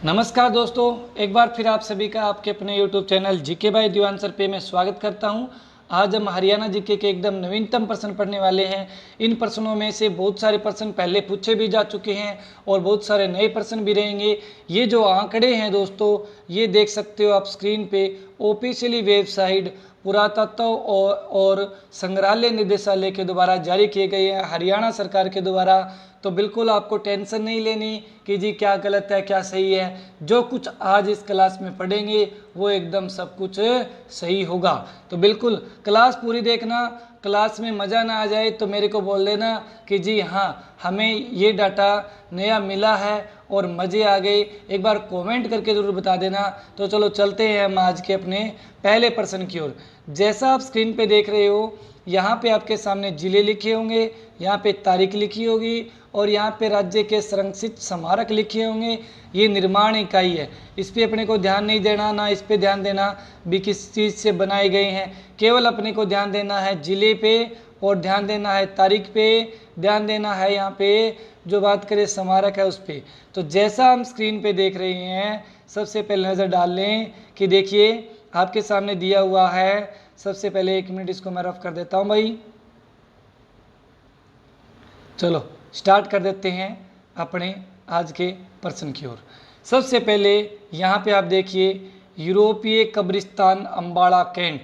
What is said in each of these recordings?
नमस्कार दोस्तों, एक बार फिर आप सभी का आपके अपने YouTube channel GK by Diwan sir पे मैं स्वागत करता हूं। आज हम हरियाणा जीके के एकदम नवीनतम प्रश्न पढ़ने वाले हैं। इन प्रश्नों में से बहुत सारे प्रश्न पहले पूछे भी जा चुके हैं और बहुत सारे नए प्रश्न भी रहेंगे। ये जो आंकड़े हैं दोस्तों, ये देख सकते हो आप स्क्रीन पे। ऑफिशियली वेबसाइट पुरातत्व और संग्रहालय निदेशालय के द्वारा जारी किए गए हैं, हरियाणा सरकार के द्वारा। तो बिल्कुल आपको टेंशन नहीं लेनी कि जी क्या गलत है क्या सही है। जो कुछ आज इस क्लास में पढ़ेंगे वो एकदम सब कुछ सही होगा। तो बिल्कुल क्लास पूरी देखना। क्लास में मज़ा ना आ जाए तो मेरे को बोल देना कि जी हाँ, हमें ये डाटा नया मिला है और मज़े आ गए। एक बार कमेंट करके ज़रूर बता देना। तो चलो चलते हैं हम आज के अपने पहले प्रश्न की ओर। जैसा आप स्क्रीन पे देख रहे हो, यहाँ पे आपके सामने जिले लिखे होंगे, यहाँ पे तारीख लिखी होगी और यहाँ पे राज्य के संरक्षित स्मारक लिखे होंगे। ये निर्माण इकाई है, इस पर अपने को ध्यान नहीं देना, ना इस पे ध्यान देना भी किस चीज़ से बनाए गए हैं। केवल अपने को ध्यान देना है जिले पे और ध्यान देना है तारीख पे, ध्यान देना है यहाँ पे जो बात करें स्मारक है उस पर। तो जैसा हम स्क्रीन पे देख रहे हैं, सबसे पहले नज़र डाल लें कि देखिए आपके सामने दिया हुआ है। सबसे पहले 1 मिनट इसको मैं रफ कर देता हूँ भाई। चलो स्टार्ट कर देते हैं अपने आज के प्रश्न की ओर। सबसे पहले यहाँ पे आप देखिए, यूरोपीय कब्रिस्तान अम्बाड़ा कैंट।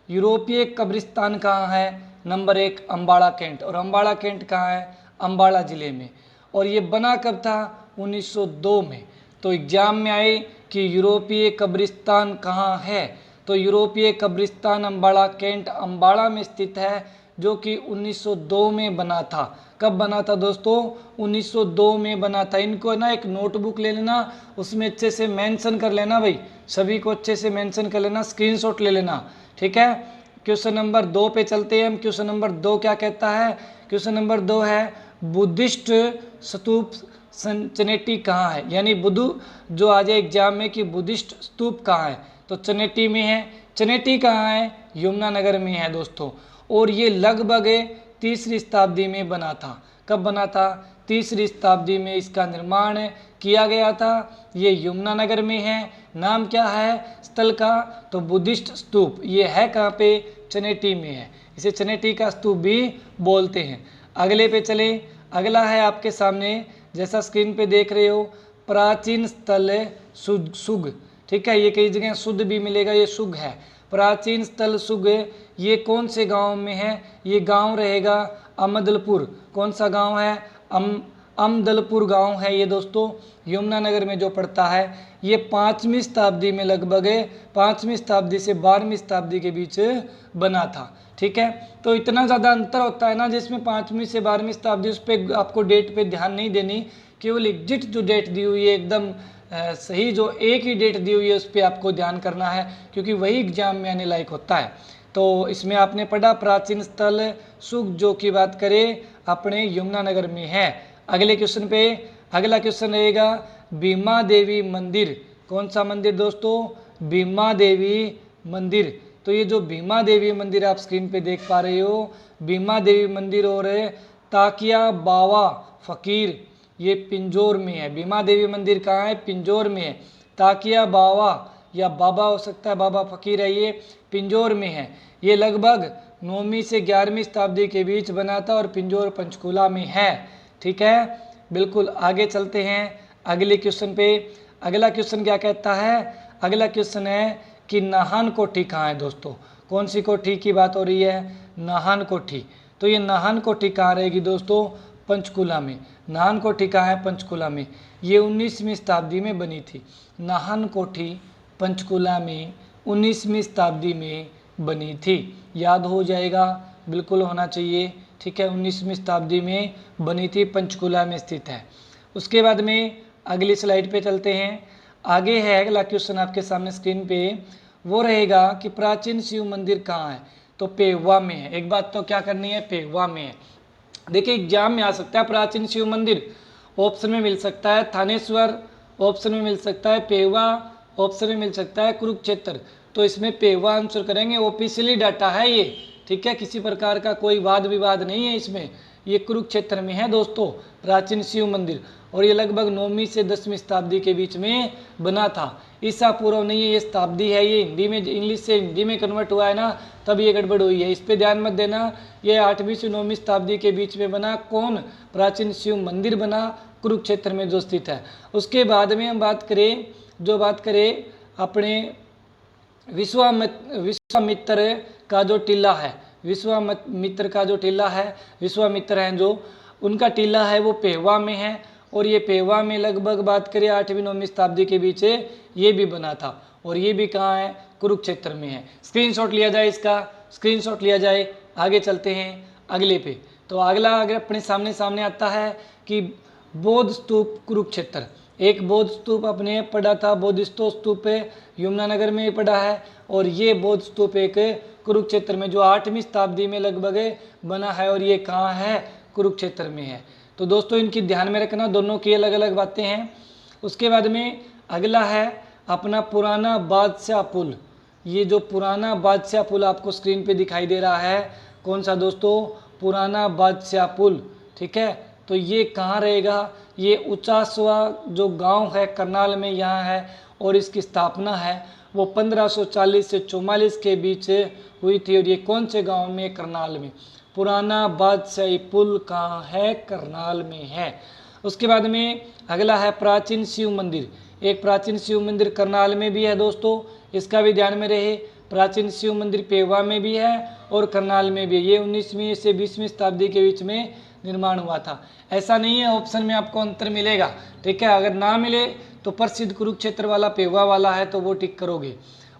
यूरोपीय कब्रिस्तान कहाँ है? Number 1 Ambala cantt. और अम्बाड़ा कैंट कहाँ है? अम्बाड़ा ज़िले में। और ये बना कब था? 1902 में। तो एग्जाम में आए कि यूरोपीय कब्रिस्तान कहाँ है, तो यूरोपीय कब्रिस्तान अम्बाड़ा कैंट अम्बाड़ा में स्थित है, जो कि 1902 में बना था। कब बना था दोस्तों? 1902 में बना था। इनको ना एक नोटबुक ले लेना, उसमें अच्छे से मेंशन कर लेना भाई, सभी को अच्छे से मेंशन कर लेना, स्क्रीनशॉट ले लेना, ठीक है। क्वेश्चन नंबर 2 पे चलते हैं हम। क्वेश्चन नंबर 2 क्या कहता है? क्वेश्चन नंबर 2 है, बुद्धिस्ट स्तूप चनेटी कहाँ है? यानी बुद्धू जो आ जाए एग्जाम में कि बुद्धिस्ट स्तूप कहाँ है, तो चनेटी में है। चनेटी कहाँ है? यमुनानगर में है दोस्तों। और ये लगभग 3री शताब्दी में बना था। कब बना था? 3री शताब्दी में इसका निर्माण किया गया था। ये यमुनानगर में है। नाम क्या है स्थल का? तो बुद्धिस्ट स्तूप। ये है कहाँ पे? चनेटी में है। इसे चनेटी का स्तूप भी बोलते हैं। अगले पे चले। अगला है आपके सामने, जैसा स्क्रीन पे देख रहे हो, प्राचीन स्थल सुग। ठीक है, ये कई जगह शुद्ध भी मिलेगा, ये सुग है। प्राचीन स्थल सुग, ये कौन से गांव में है? ये गांव रहेगा अमदलपुर। कौन सा गांव है? अमदलपुर गांव है ये दोस्तों, यमुनानगर में जो पड़ता है। ये 5वीं शताब्दी में, लगभग 5वीं शताब्दी से 12वीं शताब्दी के बीच बना था। ठीक है, तो इतना ज़्यादा अंतर होता है ना, जिसमें 5वीं से 12वीं शताब्दी, उस पर आपको डेट पे ध्यान नहीं देनी। केवल एग्जिट जो डेट दी हुई है एकदम सही, जो एक ही डेट दी हुई है उस पर आपको ध्यान करना है, क्योंकि वही एग्जाम में आने लायक होता है। तो इसमें आपने पढ़ा प्राचीन स्थल सुग, जो की बात करें अपने यमुनानगर में है। अगले क्वेश्चन पे, अगला क्वेश्चन रहेगा भीमा देवी मंदिर। कौन सा मंदिर दोस्तों? भीमा देवी मंदिर। तो ये जो भीमा देवी मंदिर आप स्क्रीन पे देख पा रहे हो, भीमा देवी मंदिर और ताकिया बावा फकीर, ये पिंजौर में है। भीमा देवी मंदिर कहाँ है? पिंजौर में है। ताकिया बावा या बाबा हो सकता है, बाबा फकीर है, ये पिंजौर में है। ये लगभग 9वीं से 11वीं शताब्दी के बीच बना था और पिंजौर पंचकुला में है। ठीक है, बिल्कुल। आगे चलते हैं अगले क्वेश्चन पे। अगला क्वेश्चन क्या कहता है? अगला क्वेश्चन है कि नाहन कोठी कहाँ है दोस्तों? कौन सी कोठी की बात हो रही है? नाहन कोठी। तो ये नाहन कोठी कहाँ रहेगी दोस्तों? पंचकुला में। नाहन कोठी कहाँ है? पंचकुला में। ये 19वीं शताब्दी में बनी थी। नाहन कोठी पंचकुला में 19वीं शताब्दी में बनी थी। याद हो जाएगा, बिल्कुल होना चाहिए। ठीक है, 19वीं शताब्दी में बनी थी, पंचकुला में स्थित है। उसके बाद में अगली स्लाइड पे चलते हैं। आगे है अगला क्वेश्चन आपके सामने स्क्रीन पे, वो रहेगा कि प्राचीन शिव मंदिर कहाँ है? तो पेहुआ में है। एक बात तो क्या करनी है, पेहुआ में है। देखिए एग्जाम में आ सकता है प्राचीन शिव मंदिर, ऑप्शन में मिल सकता है थानेश्वर, ऑप्शन में मिल सकता है पेहुआ, ऑप्शन में मिल सकता है कुरुक्षेत्र। तो इसमें पेहुआ आंसर करेंगे। ऑफिशियली डाटा है ये, ठीक है, किसी प्रकार का कोई वाद विवाद नहीं है इसमें। ये कुरुक्षेत्र में है दोस्तों प्राचीन शिव मंदिर, और ये लगभग 9वीं से 10वीं शताब्दी के बीच में बना था। ईसा पूर्व नहीं है, ये शताब्दी है, ये हिंदी में इंग्लिश से हिंदी में कन्वर्ट हुआ है ना, तब ये गड़बड़ हुई है, इस पे ध्यान मत देना। ये 8वीं से 9वीं शताब्दी के बीच में बना। कौन? प्राचीन शिव मंदिर बना कुरुक्षेत्र में जो स्थित है। उसके बाद में हम बात करें अपने विश्वामित्र का जो टीला है, विश्वामित्र का जो टीला है, विश्वामित्र हैं जो, उनका टीला है वो पेहवा में है, और ये पेहवा में लगभग बात करें 8वीं-9वीं शताब्दी के बीच ये भी बना था, और ये भी कहाँ है? कुरुक्षेत्र में है। स्क्रीनशॉट लिया जाए, इसका स्क्रीनशॉट लिया जाए। आगे चलते हैं अगले पे। तो अगला अपने सामने आता है कि बौद्ध स्तूप कुरुक्षेत्र। एक बौद्ध स्तूप अपने पड़ा था, बौद्ध स्तूप यमुनानगर में पड़ा है, और ये बौद्ध स्तूप एक कुरुक्षेत्र में जो 8वीं शताब्दी में लगभग बना है, और ये कहाँ है? कुरुक्षेत्र में है। तो दोस्तों इनकी ध्यान में रखना, दोनों की अलग अलग बातें हैं। उसके बाद में अगला है अपना पुराना बादशाह पुल। ये जो पुराना बादशाह पुल आपको स्क्रीन पे दिखाई दे रहा है, कौन सा दोस्तों? पुराना बादशाह पुल, ठीक है। तो ये कहाँ रहेगा? ये उचासवा जो गांव है करनाल में यहाँ है, और इसकी स्थापना है वो 1540 से 44 के बीच हुई थी, और ये कौन से गांव में? करनाल में। पुराना बादशाही पुल कहाँ है? करनाल में है। उसके बाद में अगला है प्राचीन शिव मंदिर। एक प्राचीन शिव मंदिर करनाल में भी है दोस्तों, इसका भी ध्यान में रहे। प्राचीन शिव मंदिर पेवा में भी है और करनाल में भी है। ये 19वीं से 20वीं शताब्दी के बीच में निर्माण हुआ था। ऐसा नहीं है ऑप्शन में आपको अंतर मिलेगा, ठीक है। अगर ना मिले तो प्रसिद्ध कुरुक्षेत्र वाला पेवा वाला है तो वो टिक करोगे।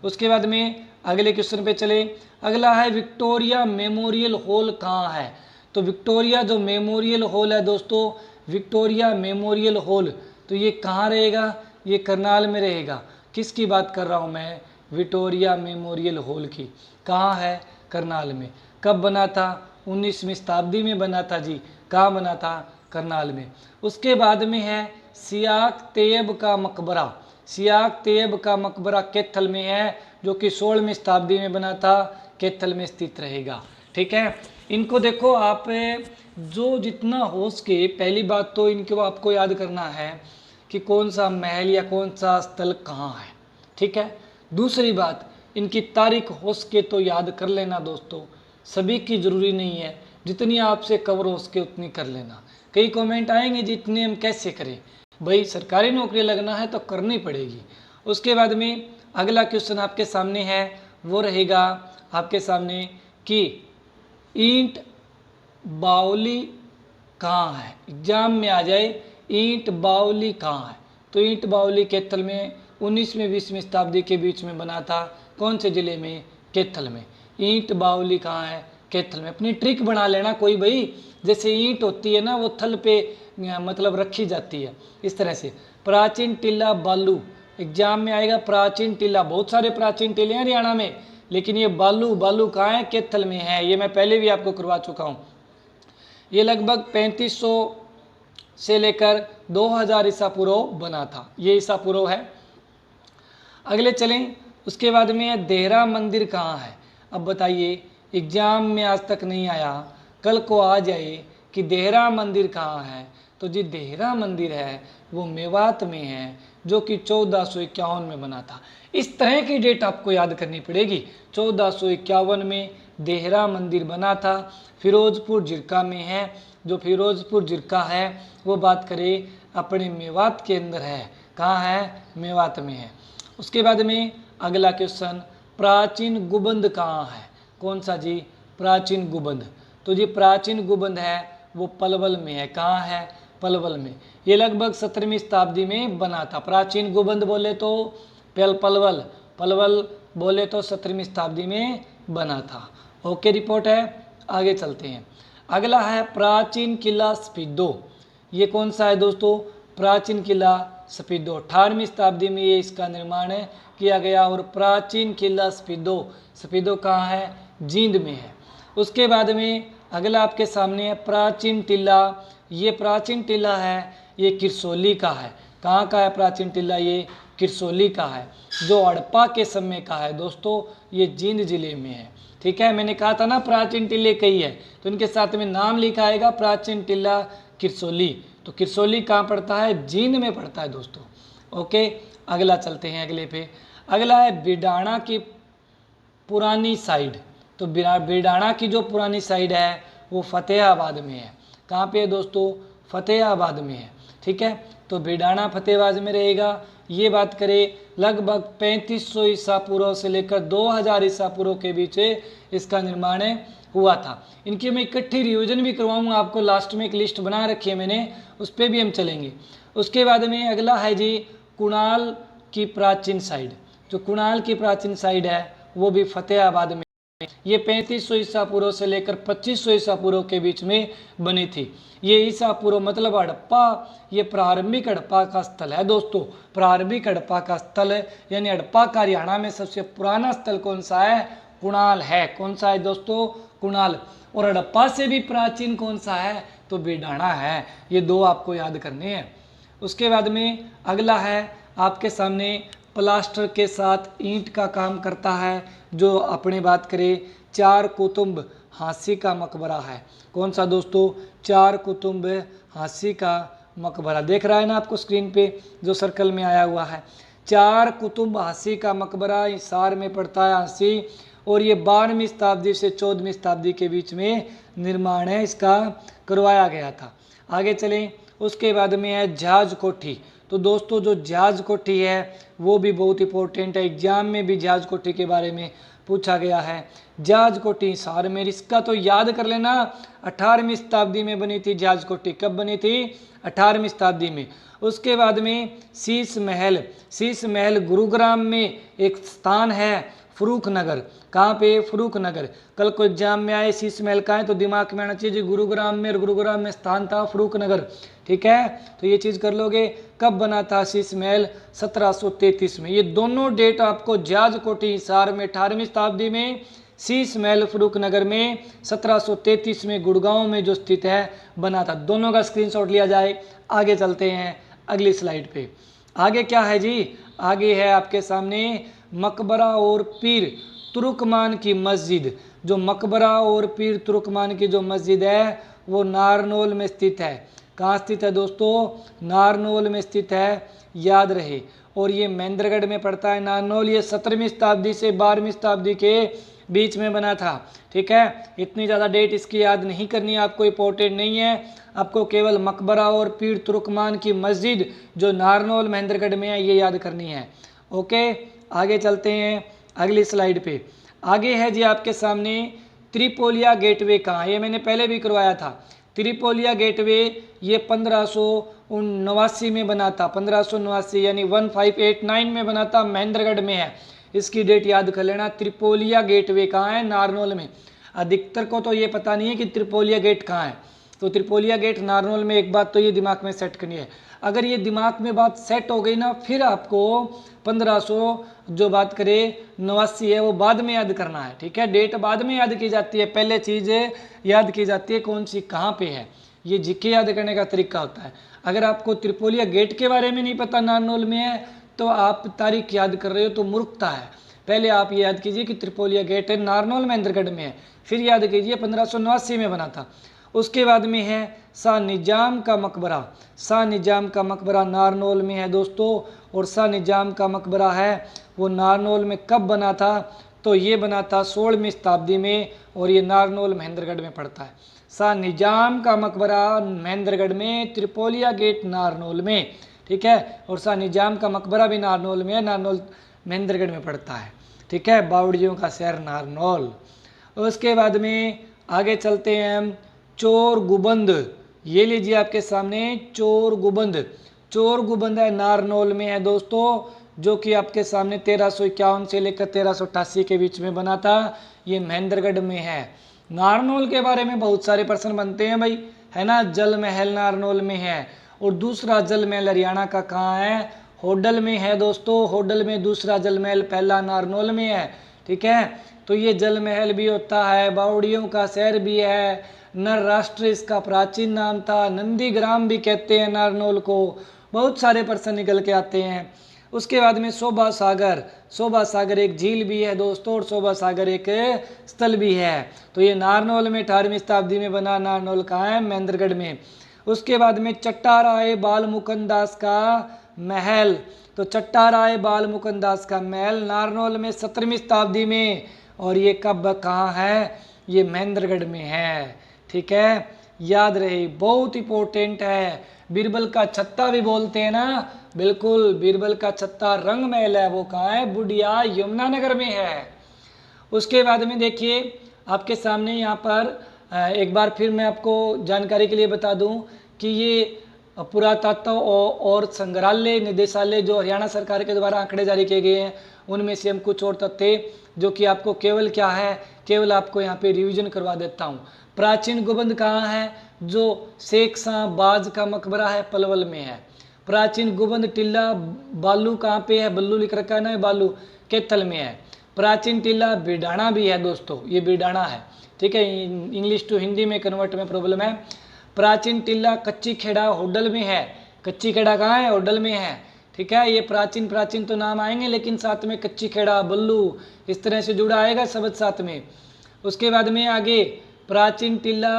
उसके बाद में अगले क्वेश्चन पे चले। अगला है विक्टोरिया मेमोरियल हॉल कहाँ है? तो विक्टोरिया जो मेमोरियल हॉल है दोस्तों, विक्टोरिया मेमोरियल हॉल, तो ये कहाँ रहेगा? ये करनाल में रहेगा। किसकी बात कर रहा हूँ मैं? विक्टोरिया मेमोरियल हॉल की। कहाँ है? करनाल में। कब बना था? 19वीं शताब्दी में बना था जी। कहाँ बना था? करनाल में। उसके बाद में है सियाक तैयब का मकबरा। सियाक तैयब का मकबरा कैथल में है, जो कि 16वीं शताब्दी में बना था, कैथल में स्थित रहेगा, ठीक है। इनको देखो आप, जो जितना हो सके, पहली बात तो इनको आपको याद करना है कि कौन सा महल या कौन सा स्थल कहाँ है, ठीक है। दूसरी बात, इनकी तारीख हो सके तो याद कर लेना दोस्तों, सभी की ज़रूरी नहीं है, जितनी आपसे कवर हो सके उतनी कर लेना। कई कमेंट आएंगे जितने हम कैसे करें, भाई सरकारी नौकरी लगना है तो करनी पड़ेगी। उसके बाद में अगला क्वेश्चन आपके सामने है, वो रहेगा आपके सामने कि ईंट बावली कहाँ है? एग्जाम में आ जाए, ईंट बावली कहाँ है? तो ईंट बावली कैथल में 19वीं 20वीं शताब्दी के बीच में बना था। कौन से ज़िले में? कैथल में। ईंट बावली कहाँ है? कैथल में। अपनी ट्रिक बना लेना कोई भाई, जैसे ईंट होती है ना वो थल पे मतलब रखी जाती है, इस तरह से। प्राचीन टीला बालू एग्जाम में आएगा। प्राचीन टीला, बहुत सारे प्राचीन टीले हैं हरियाणा में, लेकिन ये बालू कहाँ है? कैथल में है। ये मैं पहले भी आपको करवा चुका हूँ। ये लगभग 3500 से लेकर 2000 ईसा पूर्व बना था। ये ईसा पूर्व है। अगले चलें। उसके बाद में है देहरा मंदिर कहाँ है? अब बताइए, एग्जाम में आज तक नहीं आया, कल को आ जाए कि देहरा मंदिर कहाँ है। तो जी देहरा मंदिर है वो मेवात में है, जो कि 1451 में बना था। इस तरह की डेट आपको याद करनी पड़ेगी। 1451 में देहरा मंदिर बना था। फिरोजपुर जिरका में है। जो फिरोजपुर जिरका है वो बात करें अपने मेवात के अंदर है। कहाँ है? मेवात में है। उसके बाद में अगला क्वेश्चन, प्राचीन गुबंद कहाँ है? कौन सा जी? प्राचीन गुबंद। तो जी प्राचीन गुबंद है वो पलवल में है। कहाँ है? पलवल में। ये लगभग 17वीं शताब्दी में बना था। प्राचीन गुबंद बोले तो पलवल बोले तो 17वीं शताब्दी में बना था। ओके, रिपोर्ट है। आगे चलते हैं। अगला है प्राचीन किला स्पीडो। ये कौन सा है दोस्तों? प्राचीन किला स्पीडो। 18वीं शताब्दी में ये इसका निर्माण किया गया। और प्राचीन किला स्पीडो कहाँ है? जींद में है। उसके बाद में अगला आपके सामने है प्राचीन टीला। ये प्राचीन टीला है, ये किरसोली का है। कहाँ का है प्राचीन टीला? ये किरसोली का है, जो हड़प्पा के समय का है दोस्तों। ये जींद जिले में है। ठीक है, मैंने कहा था ना प्राचीन टिल्ले कई है, तो इनके साथ में नाम लिखा आएगा प्राचीन टिल्ला किरसोली। तो किरसोली कहाँ पड़ता है? जींद में पड़ता है दोस्तों। ओके, अगला चलते हैं अगले पे। अगला है बिडाणा की पुरानी साइड। तो बिडाणा की जो पुरानी साइड है वो फतेहाबाद में है। कहाँ पे है दोस्तों? फतेहाबाद में है। ठीक है, तो बिडाणा फतेहाबाद में रहेगा। ये बात करें लगभग 3500 ईसा पूर्व से लेकर 2000 ईसा पूर्व के बीच इसका निर्माण हुआ था। इनकी मैं इकट्ठी रिवीजन भी करवाऊंगा आपको, लास्ट में एक लिस्ट बना रखी है मैंने, उस पर भी हम चलेंगे। उसके बाद में अगला है जी कुणाल की प्राचीन साइड। जो कुणाल की प्राचीन साइड है वो भी फतेहाबाद में, ये 3500 ईसा पूर्व से लेकर 2500 ईसा पूर्व के बीच में बनी थी। ये ईसा पूर्व मतलब हड़प्पा, ये प्रारंभिक हड़प्पा का स्थल है दोस्तों। प्रारंभिक हड़प्पा का स्थल है, यानी हड़प्पा का हरियाणा में सबसे पुराना स्थल कौन सा है? कुणाल है। कौन सा है दोस्तों? कुणाल। और हड़प्पा से भी प्राचीन कौन सा है? तो बिडाणा है। ये दो आपको याद करने हैं। उसके बाद में अगला है आपके सामने प्लास्टर के साथ ईंट का काम करता है, जो अपने बात करें चार कुतुब हांसी का मकबरा है। कौन सा दोस्तों? चार कुतुब हांसी का मकबरा। देख रहा है ना आपको स्क्रीन पे जो सर्कल में आया हुआ है, चार कुतुब हांसी का मकबरा हिसार में पड़ता है हांसी। और ये 12वीं शताब्दी से 14वीं शताब्दी के बीच में निर्माण है इसका करवाया गया था। आगे चलें, उसके बाद में है जहाज कोठी। तो दोस्तों जो जहाज कोठी है वो भी बहुत इंपॉर्टेंट है, एग्जाम में भी जहाज कोठी के बारे में पूछा गया है। जहाज कोठी हिसार में, इसका तो याद कर लेना, 18वीं शताब्दी में बनी थी जहाज कोठी। कब बनी थी? 18वीं शताब्दी में। उसके बाद में शीश महल। शीश महल गुरुग्राम में एक स्थान है, फरूख नगर। कहाँ पे? फरूख नगर। कल को एग्जाम में आए शीश महल का है तो दिमाग में आना चाहिए गुरुग्राम में, और गुरुग्राम में स्थान था फरूख नगर। ठीक है, तो ये चीज़ कर लोगे। कब बना था शीश महल? 1733 में। ये दोनों डेट आपको जहाज कोठी हिसार में 18वीं शताब्दी में, शीश महल फरूख नगर में 1733 में गुड़गांव में जो स्थित है बना था। दोनों का स्क्रीनशॉट लिया जाए। आगे चलते हैं अगली स्लाइड पे। आगे क्या है जी? आगे है आपके सामने मकबरा और पीर तुर्कमान की मस्जिद। जो मकबरा और पीर तुर्कमान की जो मस्जिद है वो नारनौल में स्थित है। कहाँ स्थित है दोस्तों? नारनौल में स्थित है, याद रहे। और ये महेंद्रगढ़ में पड़ता है नारनौल। ये 17वीं शताब्दी से 12वीं शताब्दी के बीच में बना था। ठीक है, इतनी ज़्यादा डेट इसकी याद नहीं करनी है आपको, इंपॉर्टेंट नहीं है। आपको केवल मकबरा और पीर तुर्कमान की मस्जिद जो नारनौल महेंद्रगढ़ में है ये याद करनी है। ओके, आगे चलते हैं अगली स्लाइड पे। आगे है जी आपके सामने त्रिपोलिया गेटवे। कहाँ? ये मैंने पहले भी करवाया था। त्रिपोलिया गेटवे ये 1589 में बना था। 1589 यानी 1589 में बना था, महेंद्रगढ़ में है। इसकी डेट याद कर लेना। त्रिपोलिया गेटवे कहाँ है? नारनौल में। अधिकतर को तो ये पता नहीं है कि त्रिपोलिया गेट कहाँ है, तो त्रिपोलिया गेट नारनौल में। एक बात तो ये दिमाग में सेट करनी है। अगर ये दिमाग में बात सेट हो गई ना, फिर आपको 1500 जो बात करें 89 है वो बाद में याद करना है। ठीक है, डेट बाद में याद की जाती है, पहले चीज़ याद की जाती है कौन सी कहाँ पे है। ये जीके याद करने का तरीका होता है। अगर आपको त्रिपोलिया गेट के बारे में नहीं पता नारनौल में है तो आप तारीख याद कर रहे हो तो मूर्खता है। पहले आप ये याद कीजिए कि त्रिपोलिया गेट है नारनौल महेंद्रगढ़ में है, फिर याद कीजिए 1589 में बना था। उसके बाद में है शाह निजाम का मकबरा। शाह निजाम का मकबरा नारनौल में है दोस्तों। और शाह निजाम का मकबरा है वो नारनौल में कब बना था? तो ये बना था 16वीं शताब्दी में, और ये नारनौल महेंद्रगढ़ में पड़ता है। शाह निजाम का मकबरा महेंद्रगढ़ में, त्रिपोलिया गेट नारनौल में। ठीक है, और शाह निजाम का मकबरा भी नारनौल में है, नारनौल महेंद्रगढ़ में पड़ता है। ठीक है, बावड़ियों का शहर नारनौल। उसके बाद में आगे चलते हैं हम चोर गुबंद। ये लीजिए आपके सामने चोर गुबंद। चोर गुबंद है नारनौल में है दोस्तों, जो कि आपके सामने 1351 से लेकर 1388 के बीच में बना था। ये महेंद्रगढ़ में है। नारनौल के बारे में बहुत सारे प्रश्न बनते हैं भाई, है ना। जल महल नारनौल में है, और दूसरा जल महल हरियाणा का कहाँ है? होडल में है दोस्तों। होडल में दूसरा जल महल, पहला नारनौल में है। ठीक है, तो ये जल महल भी होता है, बावड़ियों का शहर भी है, नर राष्ट्र इसका प्राचीन नाम था, नंदीग्राम भी कहते हैं नारनौल को। बहुत सारे प्रश्न निकल के आते हैं। उसके बाद में शोभा सागर, शोभा सागर एक झील भी है दोस्तों और शोभा सागर एक स्थल भी है। तो ये नारनौल में 18वीं शताब्दी में बना। नारनौल कहाँ है? महेंद्रगढ़ में। उसके बाद में चट्टाराय बाल मुकुंद दास का महल, तो चट्टाराय बाल मुकुंद दास का महल नारनौल में 17वीं शताब्दी में, और ये कब कहाँ है? ये महेंद्रगढ़ में है। ठीक है, याद रहे, बहुत इंपॉर्टेंट है। बीरबल का छत्ता भी बोलते हैं ना, बिल्कुल बीरबल का छत्ता रंग महल है, वो कहाँ है? बुढ़िया यमुनानगर में है। उसके बाद में देखिए आपके सामने यहाँ पर एक बार फिर मैं आपको जानकारी के लिए बता दूं कि ये पुरातत्व और संग्रहालय निदेशालय जो हरियाणा सरकार के द्वारा आंकड़े जारी किए गए हैं, उनमें से हम कुछ और तथ्य जो कि आपको केवल क्या है, केवल आपको यहाँ पे रिवीजन करवा देता हूँ। प्राचीन गुंबद कहाँ है? जो शेख शाह बाज का मकबरा है, पलवल में है। प्राचीन गुंबद टीला बालू कहाँ पे है? बल्लू लिख रखा है ना, बालू कैथल में है। प्राचीन टीला बिडाना भी है दोस्तों, ये बिडाना है। ठीक है, इंग्लिश टू हिंदी में कन्वर्ट में प्रॉब्लम है। प्राचीन टीला कच्ची खेड़ा होडल में है। कच्ची खेड़ा कहाँ है? होडल में है। ठीक है, ये प्राचीन तो नाम आएंगे, लेकिन साथ में कच्ची खेड़ा, बल्लू, इस तरह से जुड़ा आएगा शब्द साथ में। उसके बाद में आगे प्राचीन टीला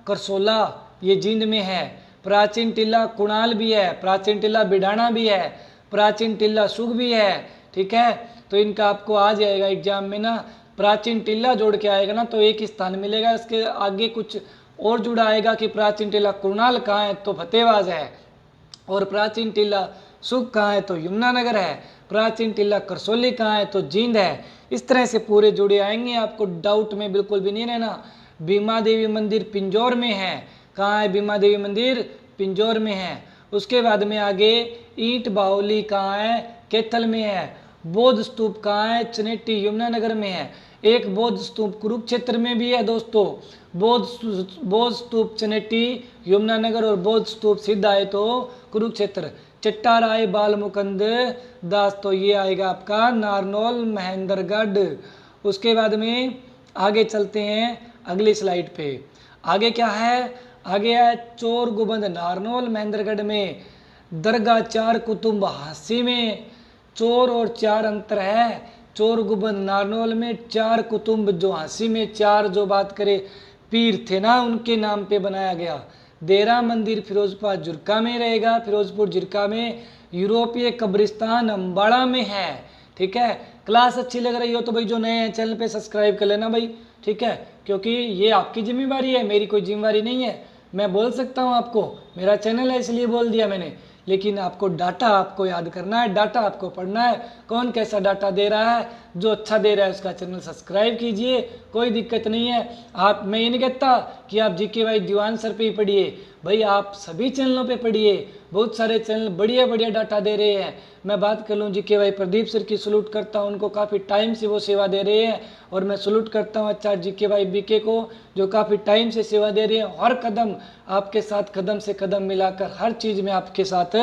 करसोला, ये जींद में है। प्राचीन टीला कुणाल भी है। प्राचीन टीला बिडाना भी है। प्राचीन टीला सुग भी है। ठीक है, तो इनका आपको आ जाएगा एग्जाम में ना, प्राचीन टीला जोड़ के आएगा ना तो एक स्थान मिलेगा। इसके आगे कुछ और जुड़ा आएगा कि प्राचीन टीला कुणाल कहाँ है? तो फतेहबाज है। और प्राचीन टीला सुख कहाँ है? तो यमुनानगर है। प्राचीन टीला करसोली कहाँ है? तो जींद है। इस तरह से पूरे जुड़े आएंगे, आपको डाउट में बिल्कुल भी नहीं रहना। भीमा देवी मंदिर पिंजौर में है। कहाँ है भीमा देवी मंदिर? पिंजौर में है। उसके बाद में आगे ईंट बावली कहाँ है? कैथल में है। बौद्ध स्तूप कहाँ है? चनेटी यमुनानगर में है। एक बौद्ध स्तूप कुरुक्षेत्र में भी है दोस्तों। बौद्ध स्तूप चनेटी यमुनानगर और बौद्ध स्तूप सीधा है तो कुरुक्षेत्र। चट्टाराय बाल मुकुंद दास, तो ये आएगा आपका नारनौल महेंद्रगढ़। उसके बाद में आगे चलते हैं अगली स्लाइड पे। आगे क्या है? आगे है चोर गुंबद नारनौल महेंद्रगढ़ में। दरगाह चार कुतुब हांसी में। चोर और चार अंतर है। चोर गुंबद नारनौल में, चार कुतुब जो हांसी में, चार जो बात करे पीर थे ना, उनके नाम पे बनाया गया। देरा मंदिर फिरोजपुर जुरका में रहेगा, फिरोजपुर जुरका में। यूरोपीय कब्रिस्तान अम्बाड़ा में है। ठीक है, क्लास अच्छी लग रही हो तो भाई जो नए हैं चैनल पे सब्सक्राइब कर लेना भाई। ठीक है, क्योंकि ये आपकी जिम्मेवारी है, मेरी कोई जिम्मेवारी नहीं है। मैं बोल सकता हूँ आपको, मेरा चैनल है इसलिए बोल दिया मैंने, लेकिन आपको डाटा आपको याद करना है, डाटा आपको पढ़ना है। कौन कैसा डाटा दे रहा है, जो अच्छा दे रहा है उसका चैनल सब्सक्राइब कीजिए, कोई दिक्कत नहीं है। आप, मैं ये नहीं कहता कि आप जीके भाई दीवान सर पे ही पढ़िए, भाई आप सभी चैनलों पे पढ़िए, बहुत सारे चैनल बढ़िया बढ़िया डाटा दे रहे हैं। मैं बात कर लूँ जीके भाई प्रदीप सर की, सलूट करता हूँ उनको, काफ़ी टाइम से वो सेवा दे रहे हैं। और मैं सलूट करता हूँ अच्छा जीके भाई बीके को, जो काफ़ी टाइम से सेवा दे रहे हैं। हर कदम आपके साथ कदम से कदम मिलाकर हर चीज़ में आपके साथ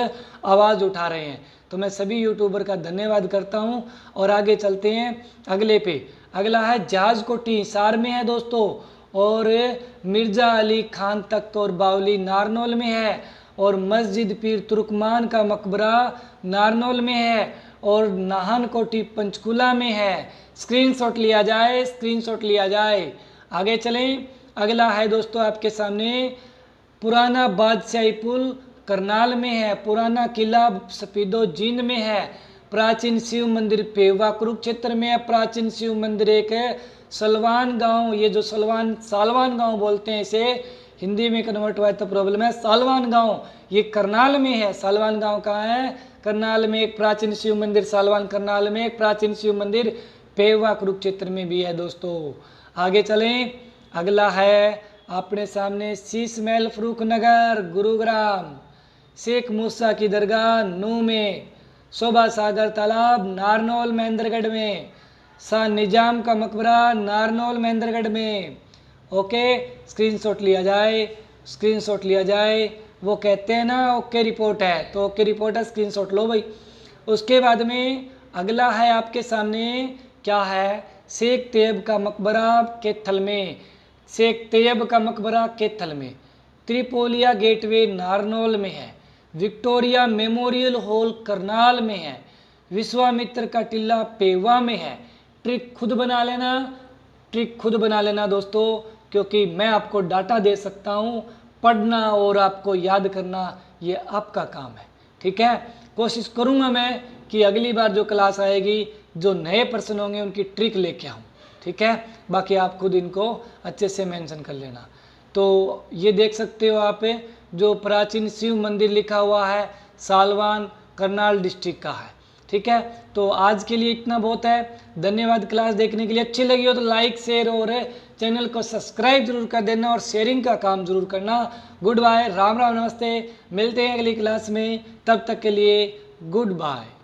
आवाज़ उठा रहे हैं। तो मैं सभी यूट्यूबर का धन्यवाद करता हूं। और आगे चलते हैं अगले पे। अगला है जहाज कोठी हिसार में है दोस्तों, और मिर्जा अली खान तख्त और बावली नारनौल में है। और मस्जिद पीर तुर्कमान का मकबरा नारनौल में है। और नाहन कोठी पंचकुला में है। स्क्रीनशॉट लिया जाए, स्क्रीनशॉट लिया जाए। आगे चलें, अगला है दोस्तों आपके सामने पुराना बादशाही पुल करनाल में है। पुराना किला सफीदो जींद में है। प्राचीन शिव मंदिर पेवा कुरुक्षेत्र में है। प्राचीन शिव मंदिर एक है सलवान गांव, ये जो सालवान गांव बोलते हैं इसे, हिंदी में कन्वर्ट हुआ है तो प्रॉब्लम है। सालवान गांव ये करनाल में है। सालवान गांव कहाँ है? करनाल में। एक प्राचीन शिव मंदिर सालवान करनाल में, एक प्राचीन शिव मंदिर पेवा कुरुक्षेत्र में भी है दोस्तों। आगे चलें, अगला है अपने सामने शीश महल फरूख नगर गुरुग्राम। शेख मूसा की दरगाह नू में। शोभा सागर तालाब नारनौल महेंद्रगढ़ में। शाह निजाम का मकबरा नारनौल महेंद्रगढ़ में। ओके, स्क्रीनशॉट लिया जाए, स्क्रीनशॉट लिया जाए। वो कहते हैं ना ओके रिपोर्ट है, तो ओके रिपोर्ट है, स्क्रीनशॉट लो भाई। उसके बाद में अगला है आपके सामने क्या है? शेख तैयब का मकबरा कैथल में। शेख तैयब का मकबरा कैथल में। त्रिपोलिया गेटवे नारनौल में है। विक्टोरिया मेमोरियल हॉल करनाल में है। विश्वामित्र का टिल्ला पेवा में है। ट्रिक खुद बना लेना, ट्रिक खुद बना लेना दोस्तों, क्योंकि मैं आपको डाटा दे सकता हूँ, पढ़ना और आपको याद करना ये आपका काम है। ठीक है, कोशिश करूँगा मैं कि अगली बार जो क्लास आएगी, जो नए प्रश्न होंगे उनकी ट्रिक लेके आऊँ। ठीक है, बाकी आप खुद इनको अच्छे से मेंशन कर लेना। तो ये देख सकते हो आप, जो प्राचीन शिव मंदिर लिखा हुआ है, सालवान करनाल डिस्ट्रिक्ट का है। ठीक है, तो आज के लिए इतना बहुत है। धन्यवाद क्लास देखने के लिए। अच्छी लगी हो तो लाइक, शेयर और चैनल को सब्सक्राइब जरूर कर देना और शेयरिंग का काम जरूर करना। गुड बाय, राम राम, नमस्ते। मिलते हैं अगली क्लास में, तब तक के लिए गुड बाय।